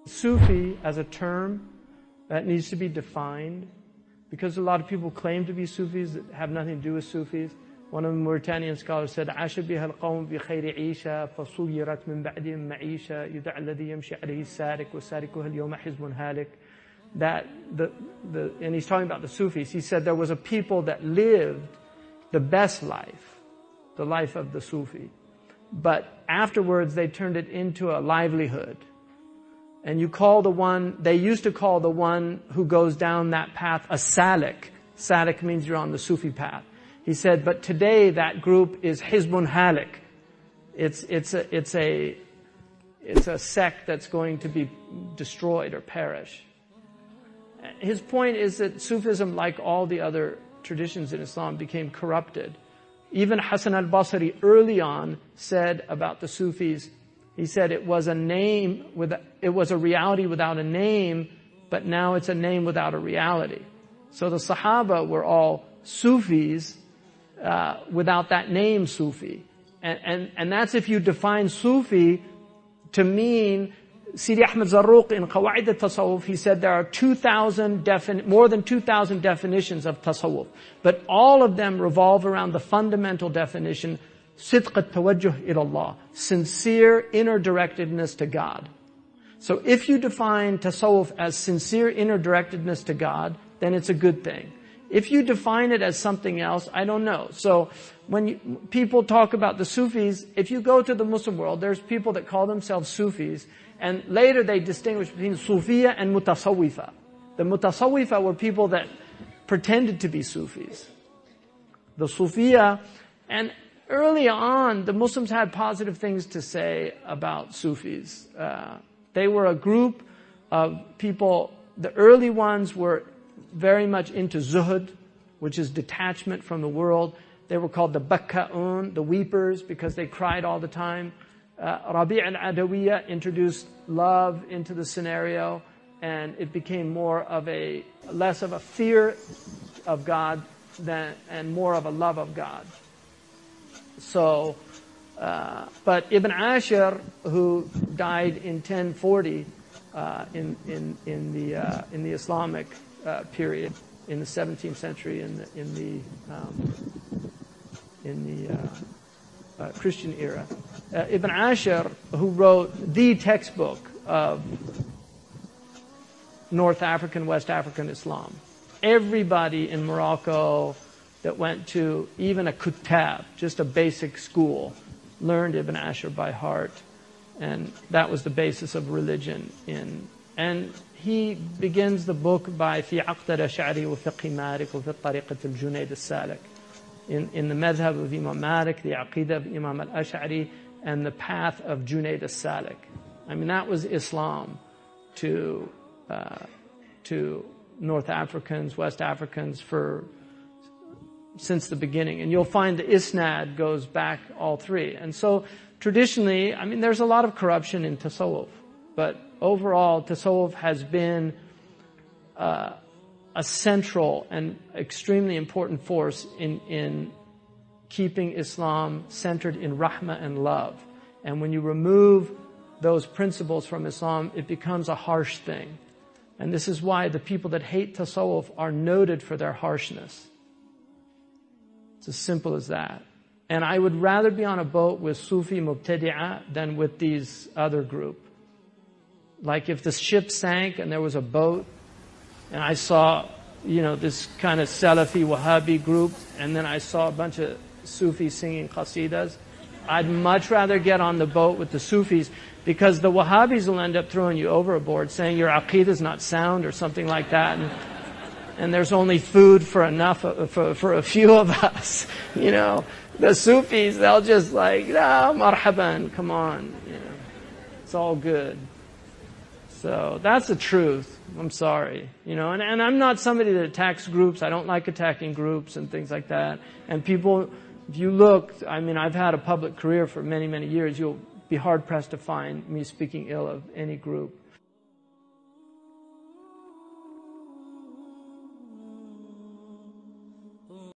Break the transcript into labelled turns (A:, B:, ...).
A: Sufi as a term that needs to be defined, because a lot of people claim to be Sufis that have nothing to do with Sufis. One of the Mauritanian scholars said, عاش بها القوم بخير عيشة فصيرت من بعدهم معيشة يدعى الذي يمشي عليه السارق وسارقها اليوم حزب هالك. That and he's talking about the Sufis. He said there was a people that lived the best life, the life of the Sufi. But afterwards they turned it into a livelihood. And they used to call the one who goes down that path a salik. Salik means you're on the Sufi path. He said, but today that group is Hizbun Halik. It's a sect that's going to be destroyed or perish. His point is that Sufism, like all the other traditions in Islam, became corrupted. Even Hasan al-Basri early on said about the Sufis, he said it was a reality without a name, but now it's a name without a reality. So the Sahaba were all Sufis without that name Sufi. And that's if you define Sufi to mean, Sidi Ahmed Zarruq in Qawaid al-Tasawwuf, he said there are more than 2,000 definitions of Tasawwuf. But all of them revolve around the fundamental definition, Sidq al-Tawajjuh ila-Allah, sincere inner directedness to God. So if you define Tasawwuf as sincere inner directedness to God, then it's a good thing. If you define it as something else, I don't know. So when people talk about the Sufis, if you go to the Muslim world, there's people that call themselves Sufis, and later they distinguish between Sufiya and Mutasawwifa. The Mutasawwifa were people that pretended to be Sufis. The Sufiya, and early on, the Muslims had positive things to say about Sufis. They were a group of people, the early ones were very much into zuhud, which is detachment from the world. They were called the bakka'un, the weepers, because they cried all the time. Rabi' al-Adawiyya introduced love into the scenario, and it became less of a fear of God and more of a love of God. So, but Ibn Ashir, who died in 1040 in the Islamic period, in the 17th century, in the Christian era, Ibn Ashir, who wrote the textbook of North African, West African Islam. Everybody in Morocco that went to even a kutab, just a basic school, learned Ibn Ashir by heart, and that was the basis of religion. And he begins the book by في عقد الأشعري وفقه مالك وفي طريقة الجنيد السالك. In the madhab of Imam Malik, the aqidah of Imam al-Ash'ari, and the path of Junayd al-Salik. I mean, that was Islam to North Africans, West Africans since the beginning. And you'll find the isnad goes back all three. And so traditionally, I mean, there's a lot of corruption in tasawwuf, but overall, tasawwuf has been a central and extremely important force in keeping Islam centered in rahmah and love. And when you remove those principles from Islam, it becomes a harsh thing. And this is why the people that hate tasawwuf are noted for their harshness. It's as simple as that. And I would rather be on a boat with Sufi Mubtadi'ah than with these other group. Like if the ship sank and there was a boat, and I saw, this kind of Salafi Wahhabi group, and then I saw a bunch of Sufis singing qasidas, I'd much rather get on the boat with the Sufis, because the Wahhabis will end up throwing you overboard, saying your aqeedah is not sound or something like that, and there's only food for a few of us. The Sufis, they'll just marhaban, come on, it's all good. So that's the truth. I'm sorry, and I'm not somebody that attacks groups. I don't like attacking groups and things like that. And people, if you look, I've had a public career for many, many years. You'll be hard pressed to find me speaking ill of any group.